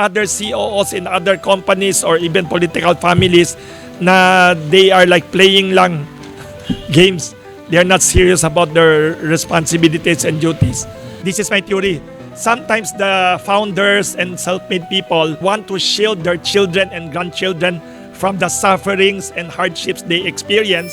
other COOs in other companies or even political families na they are like playing lang games. They are not serious about their responsibilities and duties. This is my theory. Sometimes the founders and self-made people want to shield their children and grandchildren from the sufferings and hardships they experience.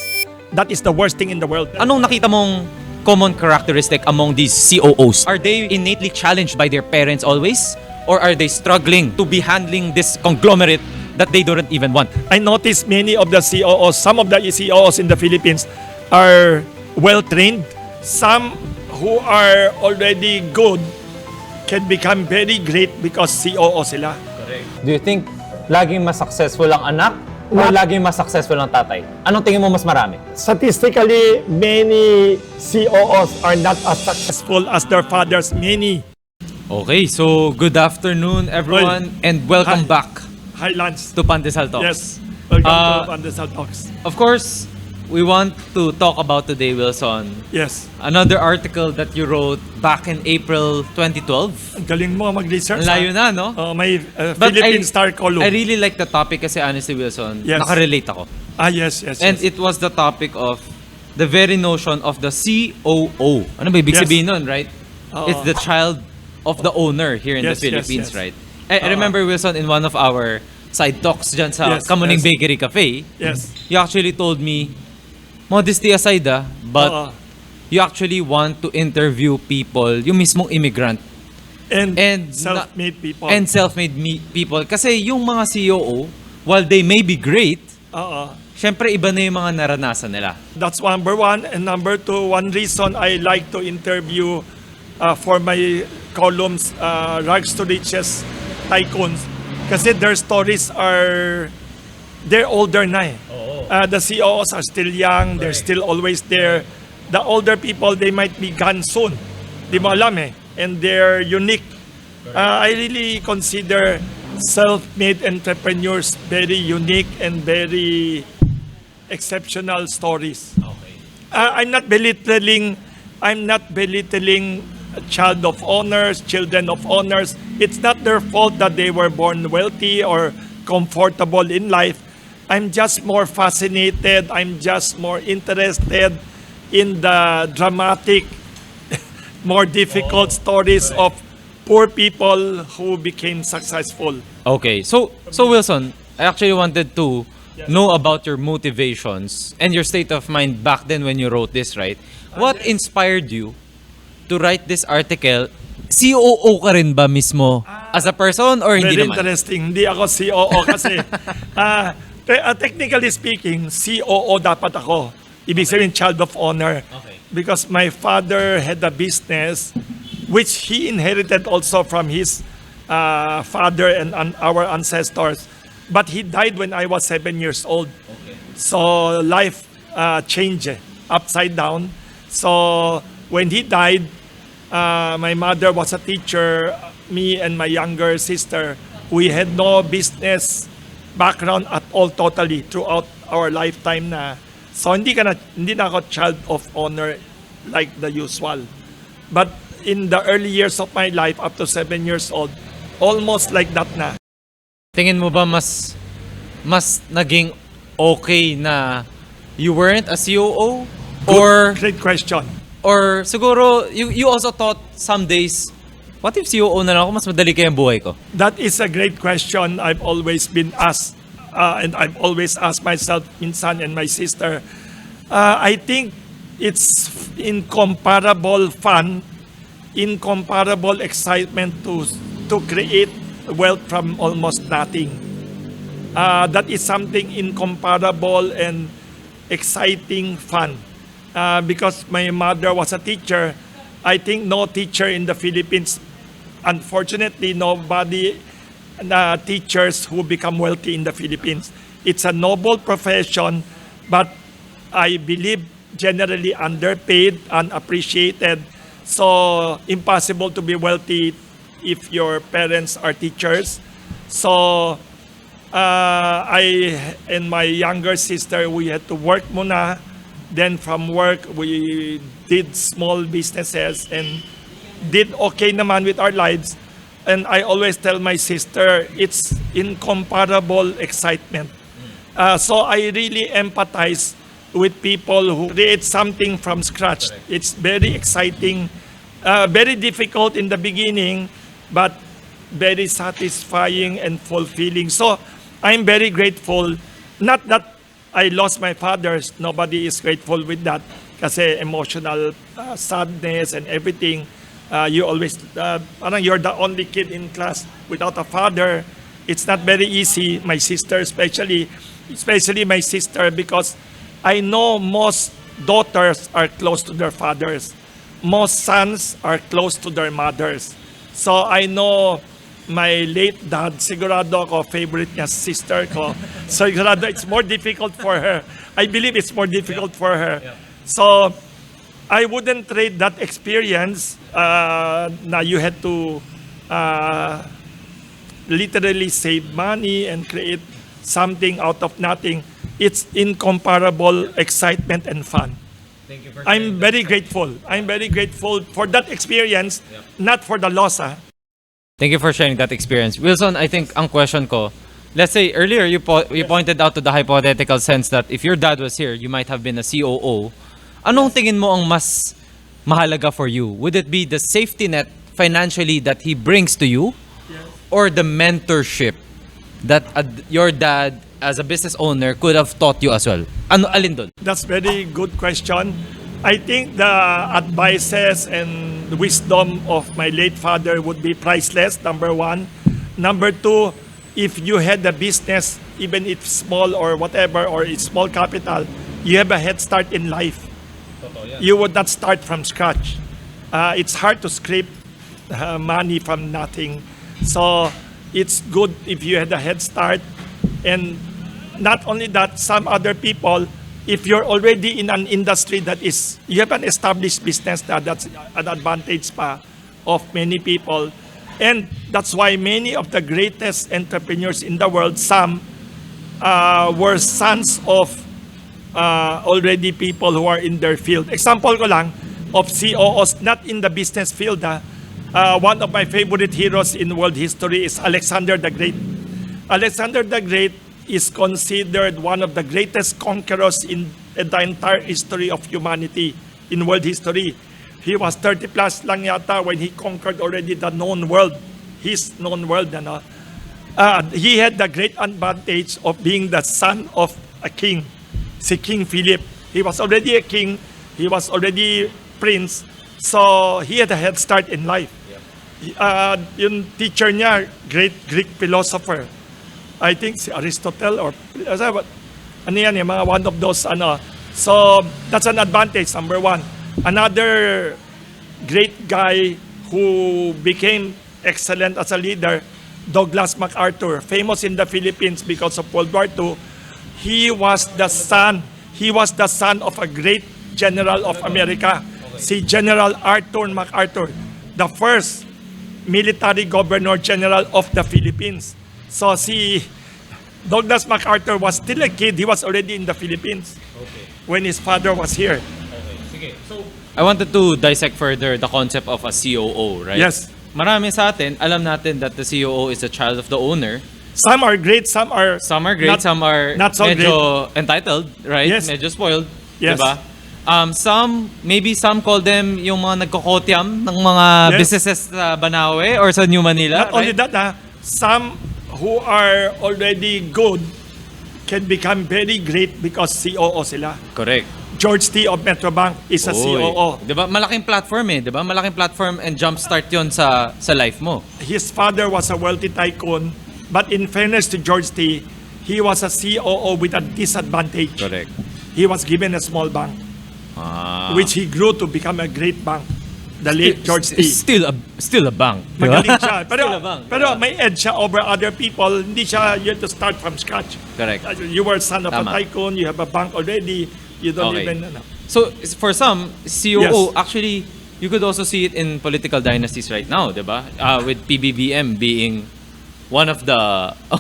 That is the worst thing in the world. Anong nakita mong common characteristic among these COOs? Are they innately challenged by their parents always? Or are they struggling to be handling this conglomerate that they don't even want? I noticed many of the COOs, some of the COOs in the Philippines are well-trained. Some who are already good can become very great because COO sila. Do you think laging mas successful ang anak o laging mas successful ang tatay? Anong tingin mo mas marami? Statistically, many COOs are not as successful as their fathers. Many. Okay, so good afternoon everyone and welcome Hi. back Hi, Lance. to Pandesal Talks. Yes. Welcome to Pandesal Talks. Of course, we want to talk about today, Wilson, Yes. another article that you wrote back in April 2012. Ang galing mo mag-research. Ang layo na, no? May But Philippine Star column. I really like the topic kasi honestly, Wilson, Yes. nakarelate ako. Yes. And it was the topic of the very notion of the COO. Ano ba ibig Yes. sabihin nun, right? It's the child of the owner here in the Yes, Philippines, yes. right? I remember, Wilson, in one of our side talks dyan sa Yes, Kamuning yes. Bakery Cafe, Yes. you actually told me, modesty aside but you actually want to interview people, yung mismong immigrant, And self-made people. and self-made people. Kasi yung mga COO, while they may be great, syempre iba na yung mga naranasan nila. That's number one. And number two, one reason I like to interview for my columns, rags to riches tycoons, kasi their stories they're older na eh. The COOs are still young, they're still always there. The older people, they might be gone soon. Di mo alam eh. And they're unique. I really consider self-made entrepreneurs very unique and very exceptional stories. I'm not belittling child of honors, children of honors. It's not their fault that they were born wealthy or comfortable in life. I'm just more fascinated, I'm just more interested in the dramatic, more difficult stories of poor people who became successful. Okay, so Wilson, I actually wanted to know about your motivations and your state of mind back then when you wrote this, right? What inspired you to write this article? COO ka rin ba mismo as a person or hindi Very naman? interesting. Hindi ako COO kasi technically speaking, COO dapat ako. Ibig sabihin, child of honor. Okay. Because my father had a business which he inherited also from his father and our ancestors. But he died when I was 7 years old. Okay. So life changed upside down. So when he died, my mother was a teacher. Me and my younger sister, we had no business background at all totally throughout our lifetime na. So hindi na ako child of honor like the usual. But in the early years of my life, up to 7 years old, almost like that na. Tingin mo ba mas naging okay na you weren't a COO? Or Great question. Or siguro, you also thought some days, what if COO na lang ako, mas madali kaya ang buhay ko? That is a great question I've always been asked. And I've always asked myself, minsan, and my sister. I think it's incomparable fun, incomparable excitement to create wealth from almost nothing. That is something incomparable and exciting fun. Because my mother was a teacher, I think no teacher in the Philippines, unfortunately, nobody teachers who become wealthy in the Philippines. It's a noble profession, but I believe generally underpaid, unappreciated. So impossible to be wealthy if your parents are teachers. So I and my younger sister, we had to work muna. Then from work, we did small businesses and did okay naman with our lives. and I always tell my sister, it's incomparable excitement. So I really empathize with people who create something from scratch. It's very exciting, very difficult in the beginning, but very satisfying and fulfilling. So I'm very grateful. Not that I lost my father. Nobody is grateful with that. Kasi emotional sadness and everything. You always, parang you're the only kid in class without a father. It's not very easy. My sister especially my sister, because I know most daughters are close to their fathers. Most sons are close to their mothers. So I know my late dad, sigurado ako, favorite niya sister ko. So sigurado it's more difficult for her. I believe it's more difficult for her. So I wouldn't trade that experience na you had to literally save money and create something out of nothing. It's incomparable excitement and fun. Thank you for I'm very grateful. I'm very grateful for that experience, not for the loss. Thank you for sharing that experience. Wilson, I think ang question ko, let's say earlier you pointed out to the hypothetical sense that if your dad was here, you might have been a COO. Anong tingin mo ang mas mahalaga for you? Would it be the safety net financially that he brings to you? Or the mentorship that your dad as a business owner could have taught you as well? Ano, alin dun? That's very good question. I think the advices and wisdom of my late father would be priceless, number one. Number two, if you had a business, even if small or whatever, or it's small capital, you have a head start in life. You would not start from scratch. It's hard to scrape money from nothing. So it's good if you had a head start. And not only that, some other people, if you're already in an industry that is, you have an established business that's an advantage pa of many people. And that's why many of the greatest entrepreneurs in the world, some were sons of already people who are in their field. Example ko lang of COOs, not in the business field. One of my favorite heroes in world history is Alexander the Great. Alexander the Great is considered one of the greatest conquerors in the entire history of humanity, in world history. He was 30 plus lang yata when he conquered already the known world, his known world. He had the great advantage of being the son of a king, si King Philip. He was already a king, he was already prince, so he had a head start in life. Yung teacher niya, great Greek philosopher, I think si Aristotle or ano yan, yung mga one of those So that's an advantage, number one. Another great guy who became excellent as a leader, Douglas MacArthur, famous in the Philippines because of World War II. He was the son of a great general of America, si General Arthur MacArthur, the first military governor general of the Philippines. So si Douglas MacArthur was still a kid. He was already in the Philippines when his father was here. So I wanted to dissect further the concept of a COO, right? Yes. Marami sa atin, alam natin that the COO is the child of the owner. Some are great, some are great, some are not so medyo entitled, right? Yes. Medyo spoiled, Yes. diba? Maybe some call them yung mga nagkokotiam ng mga Yes. businesses sa Banawe or sa New Manila, Not only right? that, some who are already good can become very great because COO sila. Correct. George T. of Metrobank is a COO. Diba? Malaking platform diba? Malaking platform and jumpstart yon sa life mo. His father was a wealthy tycoon, but in fairness to George T., he was a COO with a disadvantage. Correct. He was given a small bank, which he grew to become a great bank. The late George T. Still a bank. Diba? Magaling siya. Still a bank. Pero may edge siya over other people. Hindi siya, you have to start from scratch. Correct. You were son of Tama. a tycoon, you have a bank already, you don't Okay. even... So for some, COO, Yes. actually, you could also see it in political dynasties right now, diba? With PBBM being one of the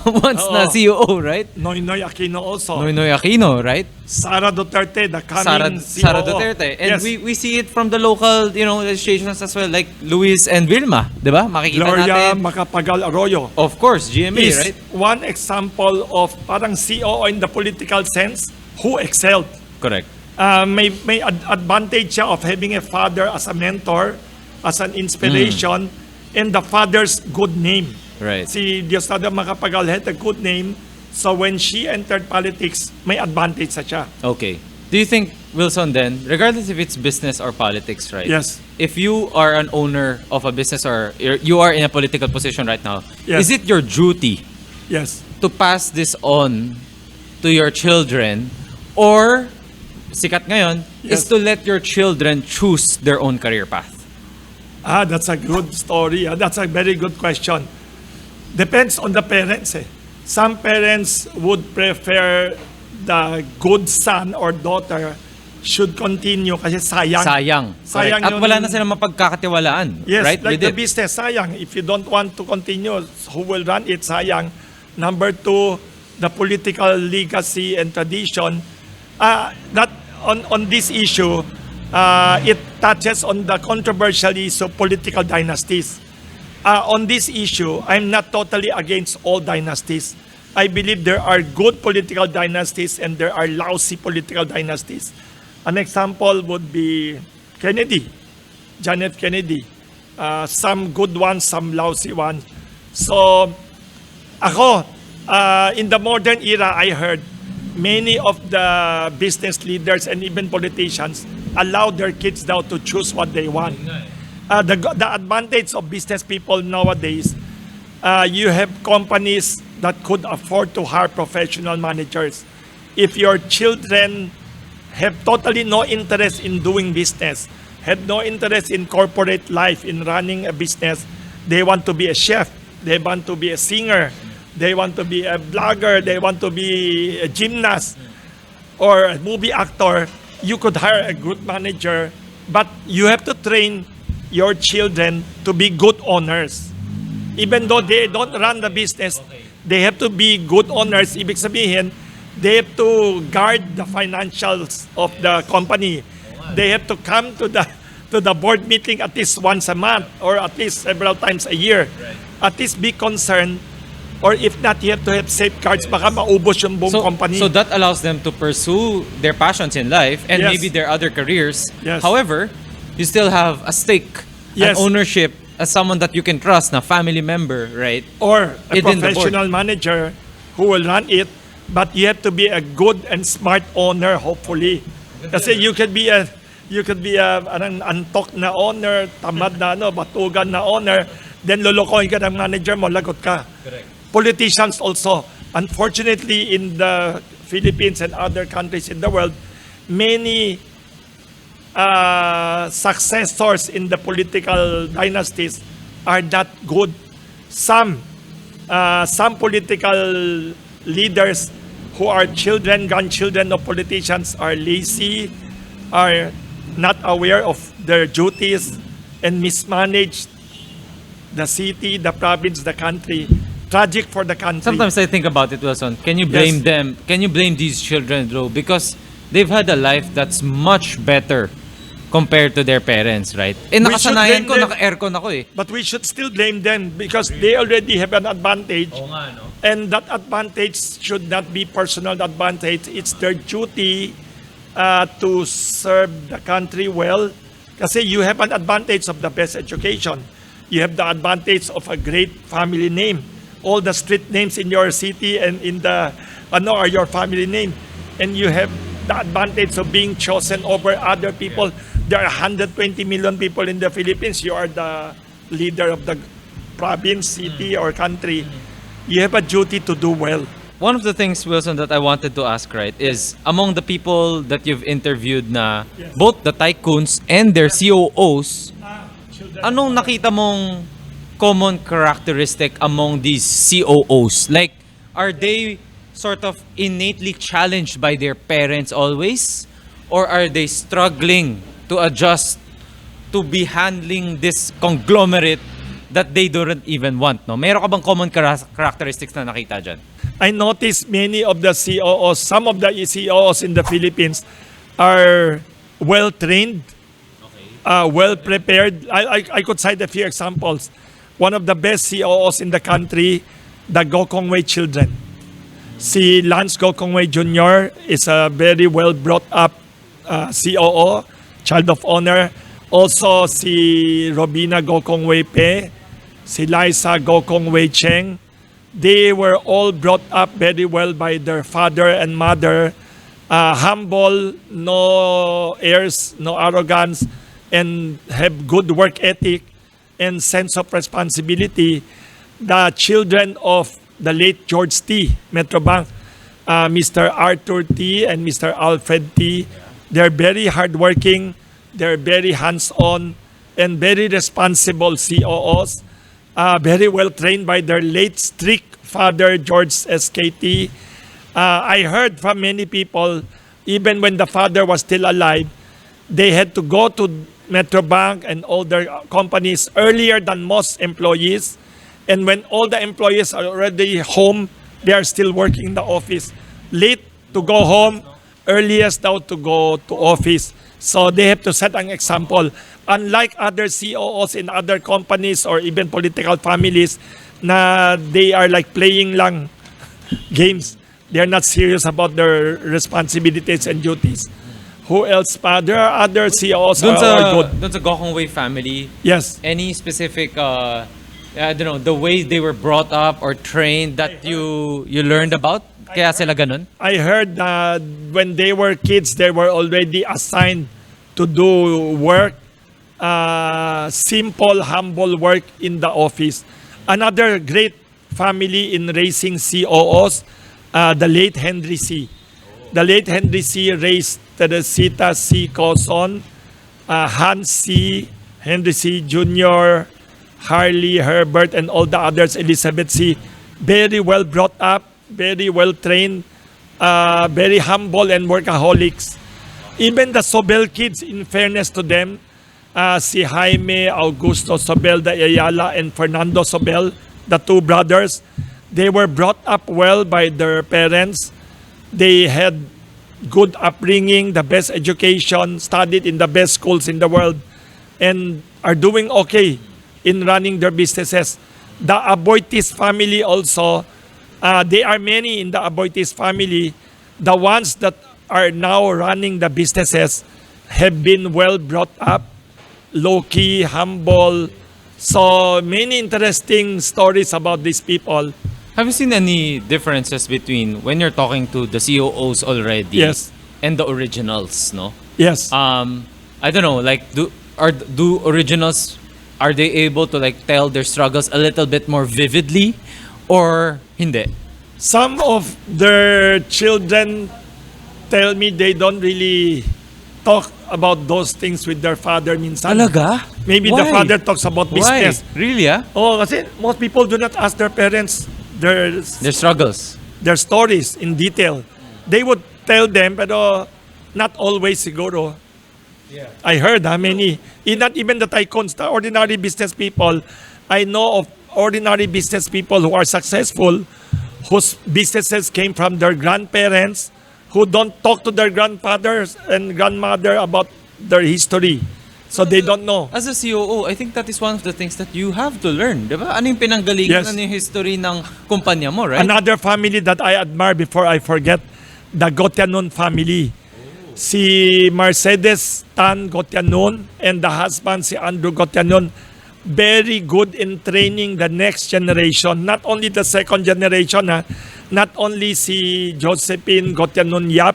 once na Oo. COO, right? Nonoy Aquino also. Nonoy Aquino, right? Sara Duterte, the Sara, coming COO. Sara Duterte. And yes. we see it from the local, legislations as well, like Luis and Vilma, di ba? Makikita Gloria natin. Macapagal Arroyo Of course, GMA, is right? one example of parang COO in the political sense who excelled. Correct. May advantage siya of having a father as a mentor, as an inspiration, and the father's good name. Right. Si Diosdado Macapagal had a good name, so when she entered politics, may advantage sa siya. Okay. Do you think, Wilson, then, regardless if it's business or politics, right? Yes. If you are an owner of a business or you are in a political position right now, Yes. is it your duty Yes. to pass this on to your children, or sikat ngayon is Yes. to let your children choose their own career path? That's a good story. That's a very good question. Depends on the parents. Some parents would prefer the good son or daughter should continue kasi sayang. Sayang. Sayang Correct. At yun. wala na silang mapagkakatiwalaan. Yes, right? like With the it. business, sayang. If you don't want to continue, who will run it, sayang. Number two, the political legacy and tradition. That on this issue, it touches on the controversial issue of political dynasties. On this issue, I'm not totally against all dynasties. I believe there are good political dynasties and there are lousy political dynasties. An example would be Kennedy, John F. Kennedy. Some good ones, some lousy ones. So, ako, in the modern era, I heard many of the business leaders and even politicians allow their kids now to choose what they want. The advantage of business people nowadays, you have companies that could afford to hire professional managers. If your children have totally no interest in doing business, have no interest in corporate life, in running a business, they want to be a chef, they want to be a singer, they want to be a blogger, they want to be a gymnast or a movie actor, you could hire a good manager, but you have to train your children to be good owners. Even though they don't run the business, they have to be good owners. Ibig sabihin, they have to guard the financials of the company. They have to come to the board meeting at least once a month or at least several times a year. At least be concerned, or if not, you have to have safeguards. Baka maubos yung buong company. So that allows them to pursue their passions in life and Yes. maybe their other careers. Yes. However, you still have a stake, Yes. an ownership as someone that you can trust, na family member, right? Or a Within the board. professional manager who will run it, but you have to be a good and smart owner, hopefully. Kasi you could be a anong antok na owner, tamad na batugan na owner, then lulukoy ka ng manager mo, lagot ka. Correct. Politicians also, unfortunately, in the Philippines and other countries in the world, many successors in the political dynasties are not good. Some political leaders who are children, grandchildren of politicians are lazy, are not aware of their duties, and mismanage the city, the province, the country. Tragic for the country. Sometimes I think about it, Wilson. Can you blame Yes. them? Can you blame these children, though? Because they've had a life that's much better compared to their parents, right? We should Nakasanayan blame ko, them. naka-aircon ako eh. But we should still blame them because they already have an advantage. nga, no? And that advantage should not be personal advantage. It's their duty to serve the country well. Kasi you have an advantage of the best education. You have the advantage of a great family name. All the street names in your city and in the are your family name. And you have the advantage of being chosen over other people. There are 120 million people in the Philippines. You are the leader of the province, city, or country. You have a duty to do well. One of the things, Wilson, that I wanted to ask, right, is among the people that you've interviewed na Yes. both the tycoons and their COOs, anong nakita mong common characteristic among these COOs? Like, are they sort of innately challenged by their parents always? Or are they struggling to adjust to be handling this conglomerate that they don't even want, no? Meron ka bang common characteristics na nakita dyan? I noticed many of the COOs, some of the COOs in the Philippines are well trained, well prepared. I could cite a few examples. One of the best COOs in the country, the Gokongweis children. Si Lance Gokongweis Jr. is a very well brought up COO, child of honor. Also si Robina Gokongweis Pe, si Liza Gokongweis Cheng. They were all brought up very well by their father and mother. Humble, no airs, no arrogance, and have good work ethic and sense of responsibility. The children of the late George T. Metrobank, Mr. Arthur T. and Mr. Alfred T. They're very hardworking, they're very hands-on, and very responsible COOs. Very well trained by their late strict father, George SKT. I heard from many people, even when the father was still alive, they had to go to Metrobank and all their companies earlier than most employees. And when all the employees are already home, they are still working in the office. Late to go home, earliest out to go to office. So they have to set an example. Unlike other COOs in other companies or even political families, na they are like playing lang games. They are not serious about their responsibilities and duties. Who else pa? There are other COOs who are good. Dun sa Gokongweis family, Yes. any specific, I don't know, the way they were brought up or trained that you learned about? Kaya sila ganun? I heard that when they were kids, they were already assigned to do work, simple, humble work in the office. Another great family in raising COOs, the late Henry C. The late Henry C. raised Teresita C. Coson, Hans C., Henry C. Jr., Harley, Herbert, and all the others, Elizabeth C. Very well brought up, very well trained, very humble and workaholics. Even the Zobel kids, in fairness to them, si Jaime Augusto Zobel de Ayala and Fernando Zobel, the two brothers, they were brought up well by their parents. They had good upbringing, the best education, studied in the best schools in the world, and are doing okay in running their businesses. The Aboitizes family also, there are many in the Aboitizes family. The ones that are now running the businesses have been well brought up, low-key, humble. So many interesting stories about these people. Have you seen any differences between when you're talking to the COOs already Yes. and the originals, no? Yes. I don't know, like do originals, are they able to like tell their struggles a little bit more vividly or hindi? Some of their children tell me they don't really talk about those things with their father minsan. Talaga? Maybe Why? the father talks about business. Why? Really, ah? Oh, kasi most people do not ask their parents Their struggles. their stories in detail. They would tell them, pero not always siguro. I heard many, not even the tycoons, the ordinary business people. I know of ordinary business people who are successful, whose businesses came from their grandparents, who don't talk to their grandfathers and grandmother about their history. So they don't know. As a COO, I think that is one of the things that you have to learn, di ba? Ano yung pinanggalingan, Yes. ano yung history ng kumpanya mo, right? Another family that I admire before I forget, the Gotianon family. Si Mercedes Tan Gotianon and the husband si Andrew Gotianon, very good in training the next generation. Not only the second generation, not only si Josephine Gotianon Yap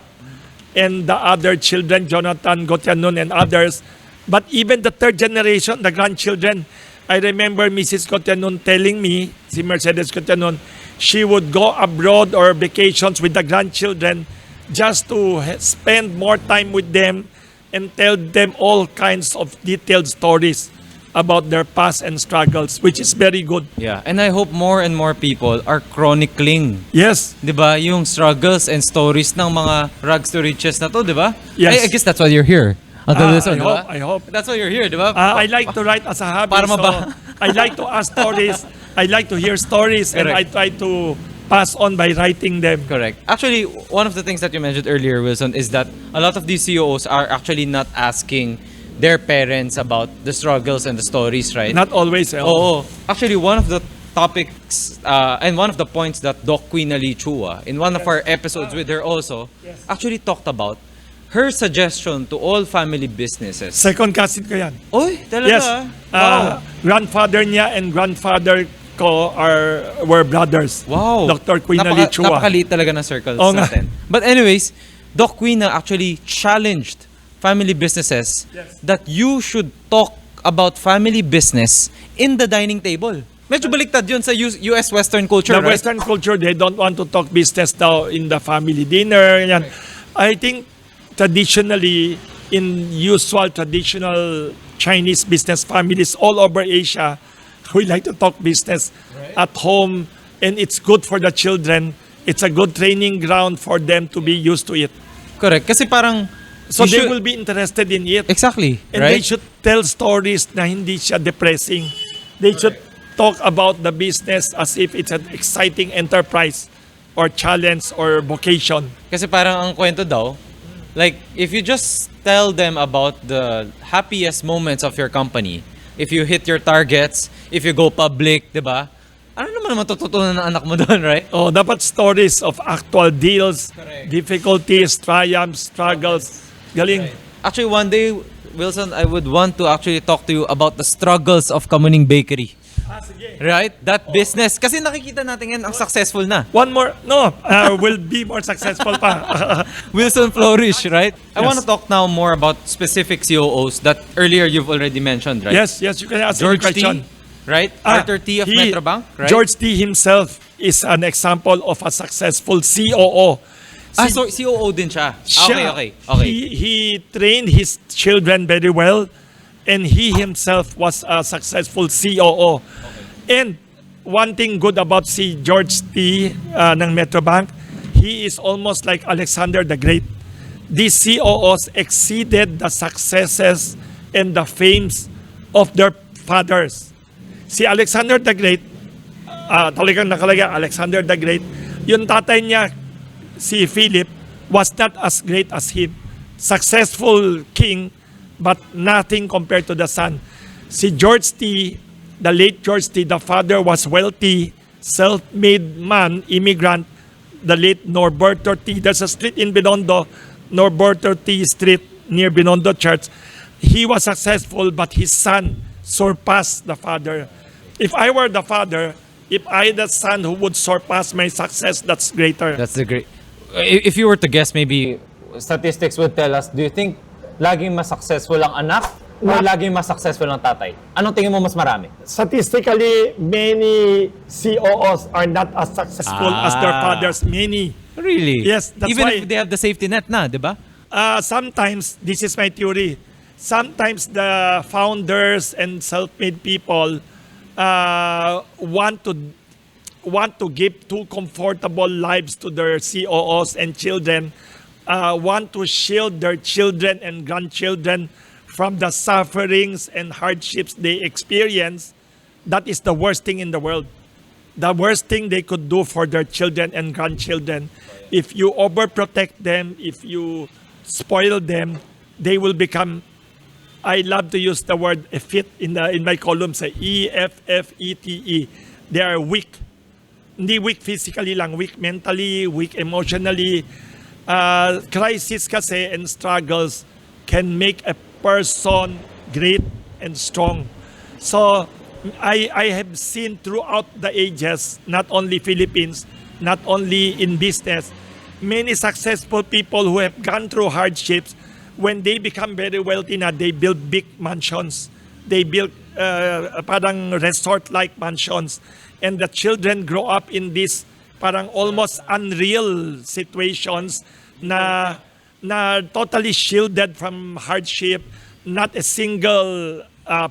and the other children, Jonathan Gotianon and others, but even the third generation, the grandchildren. I remember Mrs. Gotianon telling me, si Mercedes Gotianon, she would go abroad or vacations with the grandchildren just to spend more time with them and tell them all kinds of detailed stories about their past and struggles, which is very good. Yeah, and I hope more and more people are chronicling, Yes. 'di ba? Yung struggles and stories ng mga rags to riches na to, 'di ba? Yes. I guess that's why you're here. Until this one, I di ba? hope. That's why you're here, 'di ba? I like to write as a hobby. Para so I like to ask stories. I like to hear stories, and I Correct. try to pass on by writing them. Correct. Actually, one of the things that you mentioned earlier, Wilson, is that a lot of these COOs are actually not asking their parents about the struggles and the stories, right? Not always. Oo. Actually, one of the topics and one of the points that Doc Queen Ali Chua, in one of our episodes with her also, actually talked about her suggestion to all family businesses. Second cousin ko yan. Oy, talaga? Yes. Wow. Grandfather niya and grandfather ko were brothers. Wow. Dr. Queen Ali Chua. Napakaliit talaga ng circles Oo nga. natin. But anyways, Doc Queen actually challenged family businesses that you should talk about family business in the dining table. Medyo baliktad yun sa US Western culture, The right? Western culture, they don't want to talk business now in the family dinner. Yan. I think traditionally, in traditional Chinese business families all over Asia, we like to talk business at home, and it's good for the children. It's a good training ground for them to be used to it. Correct. Kasi parang... So you they should- will be interested in it. Exactly, And right? they should tell stories na hindi siya depressing. They should talk about the business as if it's an exciting enterprise or challenge or vocation. Kasi parang ang kwento daw, like, if you just tell them about the happiest moments of your company, if you hit your targets, if you go public, di ba? Ano naman matututunan ng anak mo doon, right? Oh, dapat stories of actual deals, difficulties, triumphs, struggles. Galing. Actually, one day, Wilson, I would want to actually talk to you about the struggles of Kamuning Bakery. Right? That business. Kasi nakikita natin yan, ang successful na. One more, will be more successful pa. Wilson flourish, right? I Yes. want to talk now more about specific COOs that earlier you've already mentioned, right? Yes, you can ask any George question. T, right? Arthur T of Metrobank, right? George T himself is an example of a successful COO. So COO din siya. Okay. He trained his children very well, and he himself was a successful COO. And one thing good about si George T ng Metrobank, he is almost like Alexander the Great. These COOs exceeded the successes and the fames of their fathers. Si Alexander the Great, talagang nakalagay Alexander the Great, yung tatay niya, si Philip, was not as great as him. Successful king, but nothing compared to the son. Si George T, the late George T, the father was wealthy, self-made man, immigrant, the late Norberto T. There's a street in Binondo, Norberto T Street, near Binondo Church. He was successful, but his son surpassed the father. If I were the father, if I the son who would surpass my success, that's greater. That's the great. If you were to guess, maybe Statistics would tell us, do you think laging mas successful ang anak o laging mas successful ang tatay? Anong tingin mo mas marami? Statistically, many COOs are not as successful as their fathers. Many. really. Yes, that's even why- if they have the safety net na, di ba? Sometimes, this is my theory, sometimes the founders and self-made people want to give too comfortable lives to their COOs and children, want to shield their children and grandchildren from the sufferings and hardships they experience. That is the worst thing in the world. The worst thing they could do for their children and grandchildren. If you overprotect them, if you spoil them, they will become, I love to use the word effete in my column, say EFFETE. They are weak. Hindi weak physically lang, weak mentally, weak emotionally. Crisis kasi and struggles can make a person great and strong. So I have seen throughout the ages, not only Philippines, not only in business, many successful people who have gone through hardships, when they become very wealthy na, they build big mansions. They build parang resort-like mansions. And the children grow up in these parang almost unreal situations na totally shielded from hardship, not a single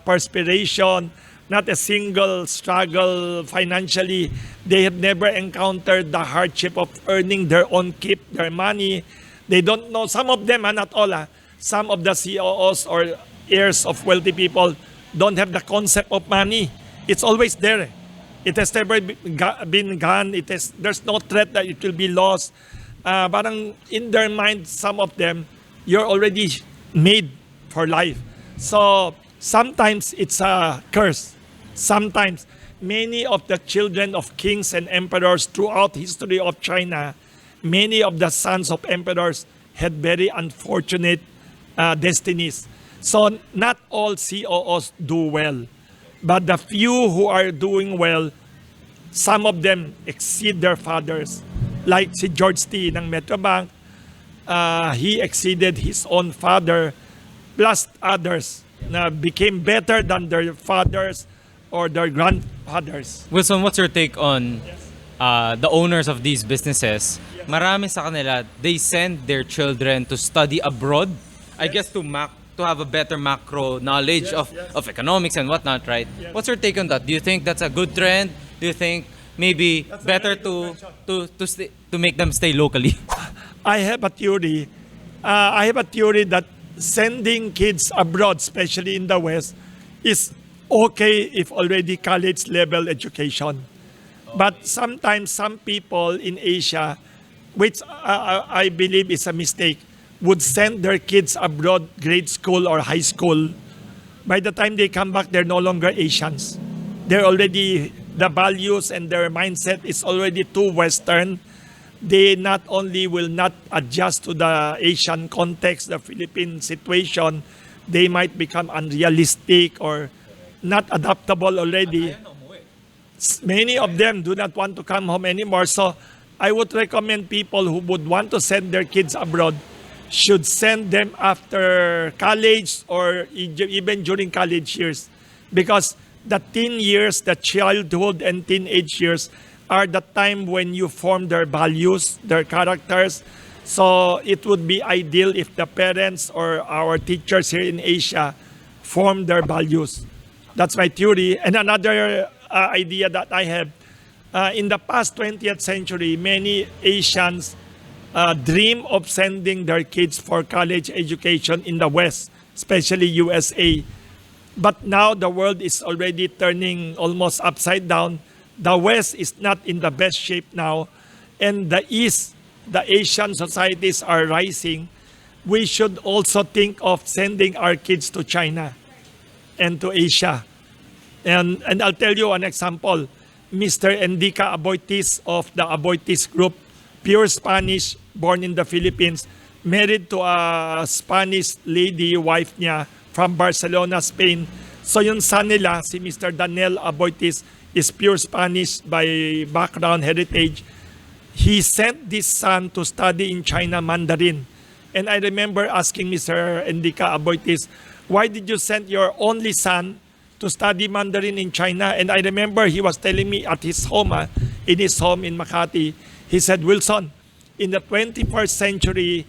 perspiration, not a single struggle financially. They have never encountered the hardship of earning their own keep, their money. They don't know, some of them, not all, some of the COOs or heirs of wealthy people don't have the concept of money. It's always there. It has never been gone. There's no threat that it will be lost. Parang in their mind, some of them, you're already made for life. So sometimes it's a curse. Sometimes many of the children of kings and emperors throughout history of China, many of the sons of emperors had very unfortunate destinies. So not all COOs do well. But the few who are doing well, some of them exceed their fathers. Like si George T. ng Metrobank, he exceeded his own father, plus others na became better than their fathers or their grandfathers. Wilson, what's your take on the owners of these businesses? Marami sa kanila, they send their children to study abroad. I guess to have a better macro knowledge of economics and whatnot, right? What's your take on that? Do you think that's a good trend? Do you think maybe better to make them stay locally? I have a theory. I have a theory that sending kids abroad, especially in the West, is okay if already college level education. But sometimes some people in Asia, which I believe is a mistake, would send their kids abroad, grade school or high school. By the time they come back, they're no longer Asians. They're already, the values and their mindset is already too Western. They not only will not adjust to the Asian context, the Philippine situation, they might become unrealistic or not adaptable already. Many of them do not want to come home anymore. So I would recommend people who would want to send their kids abroad should send them after college or even during college years. Because the teen years, the childhood and teenage years are the time when you form their values, their characters. So it would be ideal if the parents or our teachers here in Asia form their values. That's my theory. And another idea that I have, in the past 20th century, many Asians dream of sending their kids for college education in the West, especially USA. But now the world is already turning almost upside down. The West is not in the best shape now. And the East, the Asian societies are rising. We should also think of sending our kids to China and to Asia. And I'll tell you an example. Mr. Endica Aboitizes of the Aboitizes Group, pure Spanish, born in the Philippines, married to a Spanish lady, wife niya, from Barcelona, Spain. So yung son nila, si Mr. Daniel Aboitizes, is pure Spanish by background, heritage. He sent this son to study in China Mandarin. And I remember asking Mr. Endica Aboitizes, why did you send your only son to study Mandarin in China? And I remember he was telling me at his home, in his home in Makati, he said, Wilson, in the 21st century,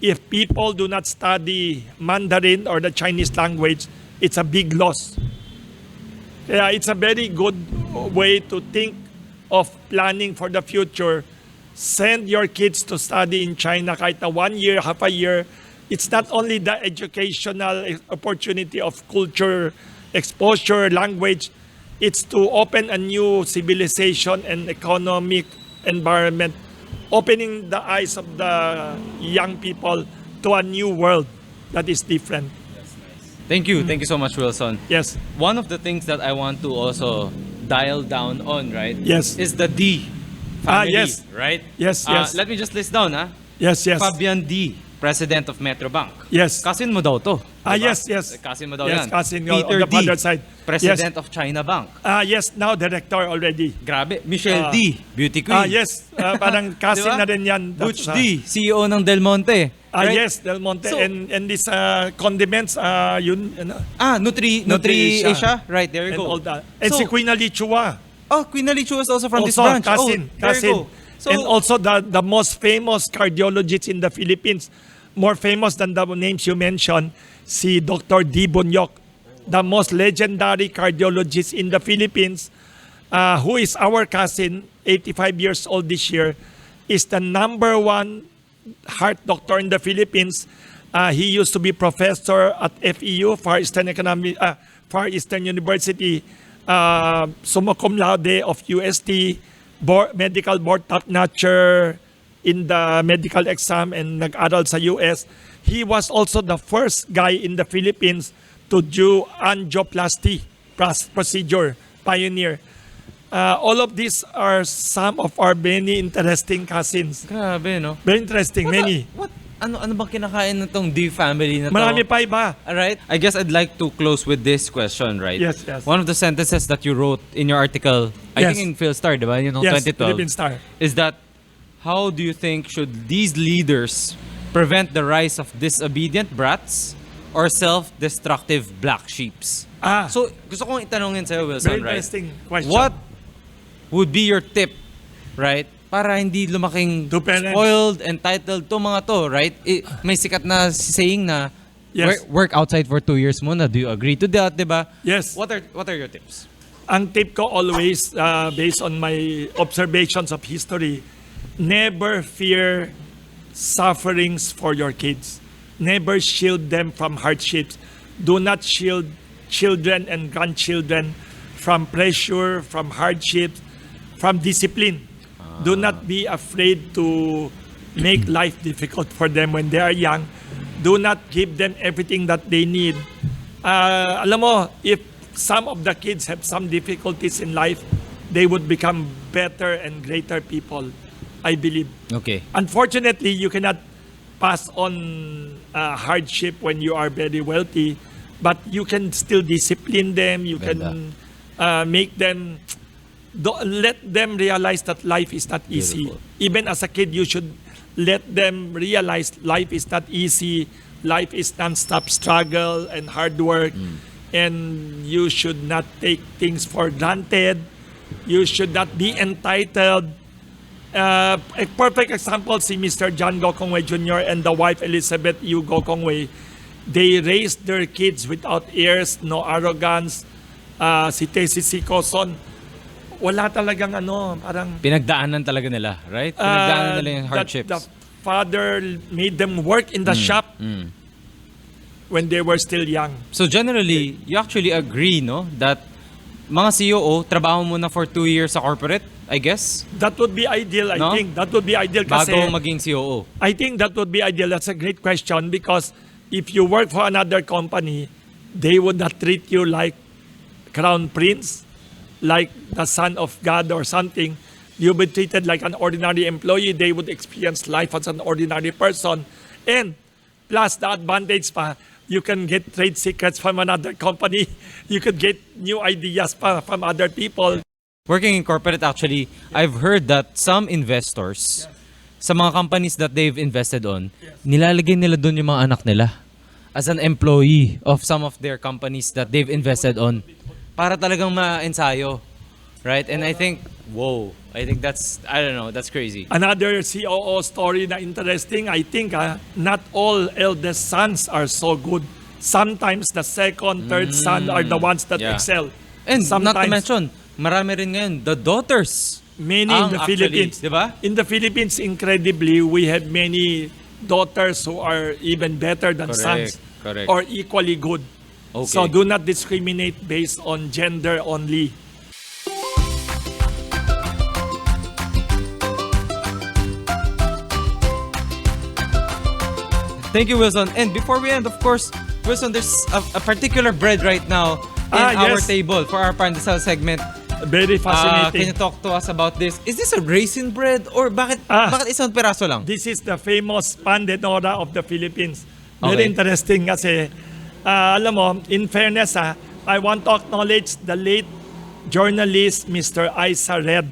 if people do not study Mandarin or the Chinese language, it's a big loss. Yeah, it's a very good way to think of planning for the future. Send your kids to study in China kahit na 1 year, half a year. It's not only the educational opportunity of culture, exposure, language. It's to open a new civilization and economic environment, opening the eyes of the young people to a new world that is different. Thank you. Thank you so much, Wilson. Yes. One of the things that I want to also dial down on, right? Yes. Is the D family, yes. right? Yes, yes. Let me just list down, Yes, yes. Fabian D, President of Metrobank. Yes. Cousin mo daw to. Yes, yes. Cousin mo daw Yes, yan. cousin Peter on the D, father side. President of China Bank. Yes, now director already. Grabe. Michelle D, Beauty Queen. Yes, parang cousin Diba? na rin yan. Butch D, CEO ng Del Monte. Right? Yes, Del Monte. So- and this condiments, yun, ano, Nutri Asia. Right, there you and go. all that. And So- si Queen Ali Chua. Oh, Queen Ali Chu is also from this Also, branch. cousin. There you go. So, And also the most famous cardiologist in the Philippines, more famous than the names you mentioned, si Dr. Dee Bunyok, the most legendary cardiologist in the Philippines, who is our cousin, 85 years old this year, is the number one heart doctor in the Philippines. He used to be professor at FEU, Far Eastern University. summa cum laude of UST, medical board top-notcher in the medical exam and nag-aral sa US. He was also the first guy in the Philippines to do angioplasty procedure, pioneer. All of these are some of our many interesting cousins. Grabe, no? Very interesting, many. What? Ano bang kinakain na tong Dee family na to? Marami pa iba. Alright. I guess I'd like to close with this question, right? Yes, yes. One of the sentences that you wrote in your article, I Yes. think in Philstar, di ba? You know, Yes, 2012. Philippine Star. Is that, how do you think should these leaders prevent the rise of disobedient brats or self-destructive black sheeps? So, gusto kong itanongin sa'yo, Wilson, Very right? interesting question. What would be your tip, right? Para hindi lumaking To parents. spoiled, entitled to mga to, right? May sikat na saying na Yes. work outside for 2 years muna. Do you agree to that, di ba? Yes. What are your tips? Ang tip ko always, based on my observations of history, never fear sufferings for your kids. Never shield them from hardships. Do not shield children and grandchildren from pressure, from hardships, from discipline. Do not be afraid to make life difficult for them when they are young. Do not give them everything that they need. Alam mo, if some of the kids have some difficulties in life, they would become better and greater people, I believe. Okay. Unfortunately, you cannot pass on hardship when you are very wealthy, but you can still discipline them. You can make them, let them realize that life is not easy. Beautiful. Even as a kid, you should let them realize life is not easy. Life is non-stop struggle and hard work. And you should not take things for granted. You should not be entitled. A perfect example, si Mr. John Gokongweis Jr. and the wife Elizabeth U. Gokongweis. They raised their kids without airs, no arrogance. Si Tessie C. Coson, wala talagang parang Pinagdaanan talaga nila, right? Pinagdaanan nila yung that hardships. the father made them work in the shop when they were still young. So generally, you actually agree, no? That mga COO, trabaho muna for 2 years sa corporate, I guess? That would be ideal, I No? think. That would be ideal kasi Bago maging COO. I think that would be ideal. That's a great question because if you work for another company, they would not treat you like crown prince, like the son of God or something. You'll be treated like an ordinary employee. They would experience life as an ordinary person. And plus the advantage pa, you can get trade secrets from another company. You could get new ideas pa from other people. Working in corporate, actually, I've heard that some investors, sa mga companies that they've invested on, nilalagay nila doon yung mga anak nila as an employee of some of their companies that they've invested on para talagang ma-ensayo. Right? And I think, whoa, I think that's, I don't know, that's crazy. Another COO story na interesting, I think not all eldest sons are so good. Sometimes the second, third son are the ones that Yeah. excel. And not to Sometimes- mention, marami rin ngayon, the daughters. Many in the Philippines. Di ba? In the Philippines, incredibly, we have many daughters who are even better than Correct, sons correct. or equally good. Okay. So do not discriminate based on gender only. Thank you, Wilson. And before we end, of course, Wilson, there's a particular bread right now in our yes. table for our Pandesal segment. Very Can you fascinating. talk to us about this? Is this a raisin bread or bakit isang piraso lang? This is the famous pan de nora of the Philippines. Very Okay. interesting kasi, alam mo, in fairness, I want to acknowledge the late journalist, Mr. Isa Red.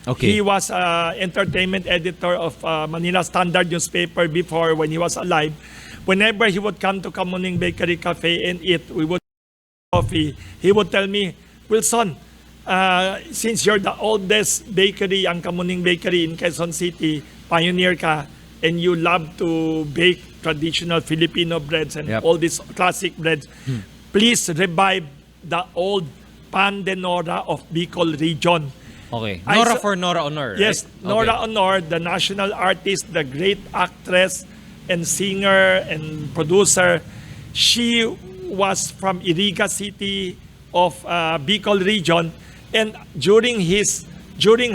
Okay. He was entertainment editor of Manila Standard newspaper before when he was alive. Whenever he would come to Kamuning Bakery Cafe and eat, we would coffee. He would tell me, Wilson, since you're the oldest bakery, ang Kamuning Bakery in Quezon City, pioneer ka, and you love to bake traditional Filipino breads and Yep. all these classic breads, please revive the old pan de nora of Bicol region. Okay. I Nora sa- for Nora Honor, Yes, right? Nora Okay. Honor, the national artist, the great actress and singer and producer. She was from Iriga City, of Bicol region, and during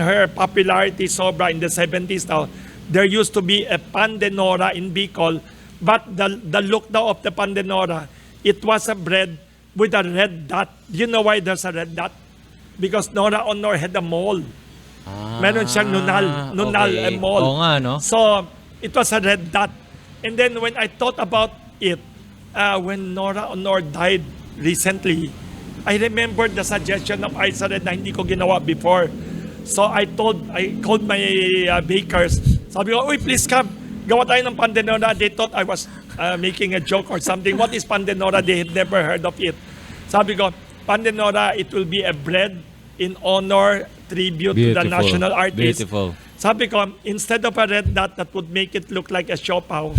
her popularity sobra in the 70s now, there used to be a pandenora in Bicol, but the look daw of the pandenora, it was a bread with a red dot. Do you know why there's a red dot? Because Nora Honor had a mole. Meron siyang nunal, okay. a mole. Oo nga, no? So, it was a red dot. And then when I thought about it, when Nora Honor died recently, I remembered the suggestion of Isared na hindi ko ginawa before. So I called my bakers. Sabi ko, uy, please come. Gawa tayo ng pandenora. They thought I was making a joke or something. What is pandenora? They had never heard of it. Sabi ko, pandenora, it will be a bread in honor, tribute to the national artist. Beautiful. Sabi ko, instead of a red dot that would make it look like a siopaw,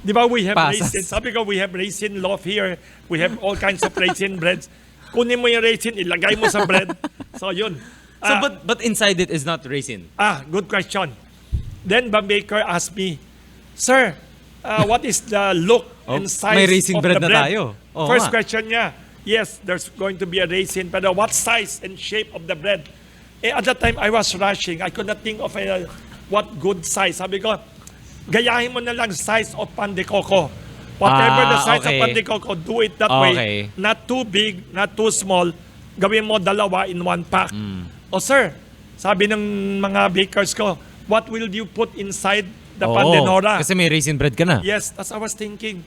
di ba we have Pasas. raisin? Sabi ko, we have raisin loaf here. We have all kinds of raisin breads. Kunin mo yung raisin, ilagay mo sa bread. So yun. So, but inside it is not raisin. Good question. Then the baker asked me, Sir, what is the look and size may raisin of bread the na bread? tayo. Oo First nga. question niya, yes, there's going to be a raisin, pero what size and shape of the bread? At that time, I was rushing. I could not think of what good size. Sabi ko, gayahin mo na lang size of pan de coco. Whatever the size of okay. pan de coco, do it that Okay. way. Not too big, not too small. Gawin mo dalawa in one pack. O sir, sabi ng mga bakers ko, what will you put inside the pandenora? Kasi may raisin bread ka na. Yes, as I was thinking,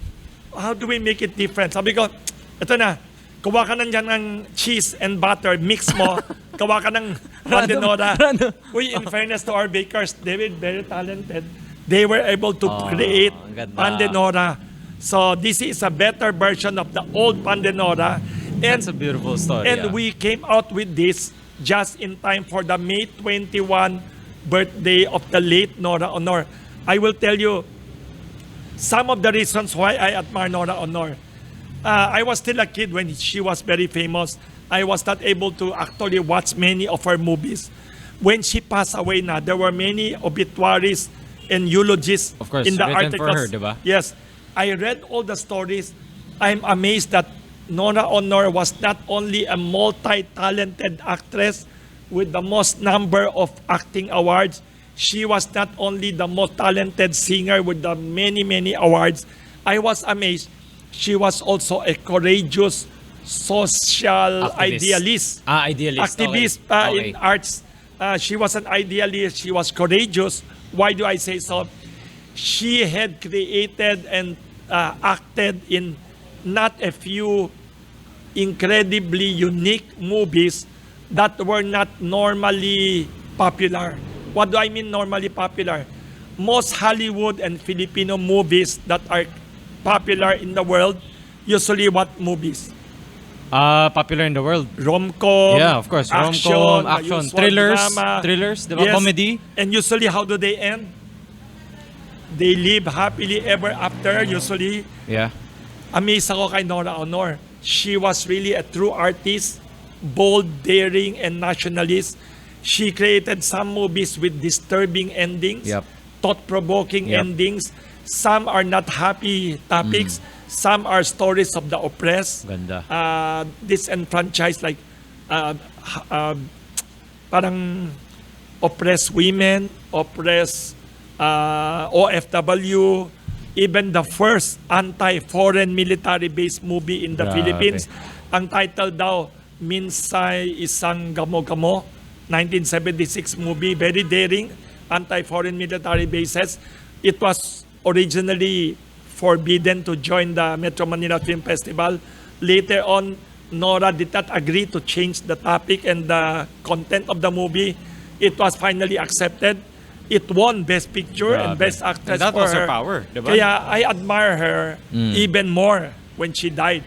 how do we make it different? Sabi ko, ito na, kuha ka na dyan ng cheese and butter, mix mo, kuha ka ng pandenora. Random. Uy, in fairness to our bakers, they were very talented. They were able to create ang ganda. pandenora. So this is a better version of the old pandenora. And, That's a beautiful story. and we came out with this just in time for the May 21 birthday of the late Nora Honor. I will tell you some of the reasons why I admire Nora Honor. I was still a kid when she was very famous. I was not able to actually watch many of her movies. When she passed away na, there were many obituaries and eulogies Of course, in the written for articles. her, diba? Yes. I read all the stories. I'm amazed that Nora Honor was not only a multi-talented actress with the most number of acting awards, she was not only the most talented singer with the many, many awards. I was amazed. She was also a courageous social idealist. Idealist. Activist Okay. in arts. She was an idealist. She was courageous. Why do I say so? She had created and acted in not a few incredibly unique movies that were not normally popular. What do I mean normally popular? Most Hollywood and Filipino movies that are popular in the world, usually what movies? Popular in the world. Rom-com, Yeah, of course. Rom-com, action, usual thrillers, drama. thrillers, diba? Yes. Comedy. And usually, how do they end? They live happily ever after, usually. Yeah. Amazed ako kay Nora Honor. She was really a true artist, bold, daring, and nationalist. She created some movies with disturbing endings, Yep. thought-provoking Yep. endings. Some are not happy topics. Some are stories of the oppressed. Ganda. Disenfranchised, like parang oppressed women, oppressed OFW, even the first anti-foreign military-based movie in the Grabe. Philippines. Ang title daw, Minsay Isang Gamo-Gamo, 1976 movie, very daring, anti-foreign military bases. It was originally forbidden to join the Metro Manila Film Festival. Later on, Nora did not agree to change the topic and the content of the movie. It was finally accepted. It won Best Picture and Grabe. Best Actress And that for was her her. power, diba? Kaya I admire her even more when she died.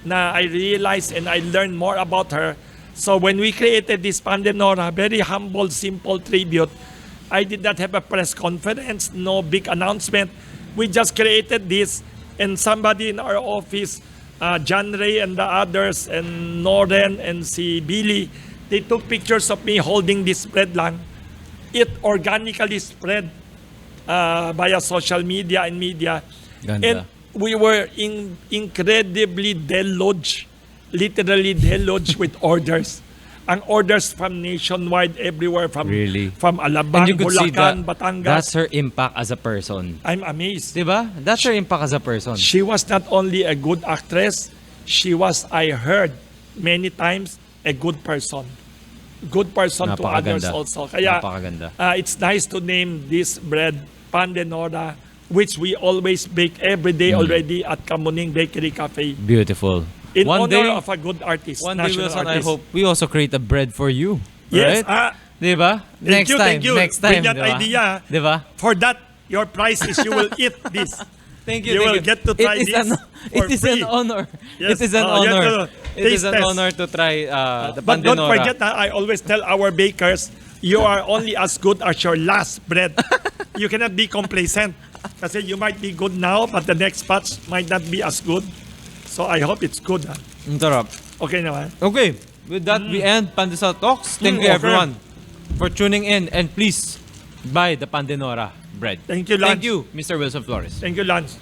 Na I realized and I learned more about her. So when we created this Pandenora, very humble, simple tribute, I did not have a press conference, no big announcement. We just created this, and somebody in our office, John Ray and the others, and Noren and si Billy, they took pictures of me holding this bread lang. It organically spread via social media and media. Ganda. And we were incredibly deluged. literally deluged with orders. Ang orders from nationwide, everywhere, from Really? from And Alabang, you could see that Bulacan, Batangas. that's her impact as a person. I'm amazed. Diba? That's her impact as a person. She was not only a good actress, she was, I heard many times, a good person. Good person to others Napakaganda. also. Kaya, Napakaganda. it's nice to name this bread, Pan de Nora, which we always bake every day already at Kamuning Bakery Cafe. Beautiful. In one honor day, of a good artist, one day, national Wilson, I artist. hope we also create a bread for you. Yes, Right? Diba? Next you, time. thank you. Next time. Brilliant diba? idea. Diba? For that, your prize is you will eat this. Thank you. You thank will get to try it is this An, for it is free. an honor. Yes, It is an you have honor. to It is taste an test. honor to try the But don't Pandenora. forget, I always tell our bakers, you are only as good as your last bread. You cannot be complacent. Kasi you might be good now, but the next batch might not be as good. So I hope it's good. Ha? Ang sarap. Okay naman. Okay, with that we end Pandesal Talks. Thank you okay. everyone for tuning in, and please buy the Pandenora bread. Thank you, Lance. Thank you, Mr. Wilson Flores. Thank you, Lance.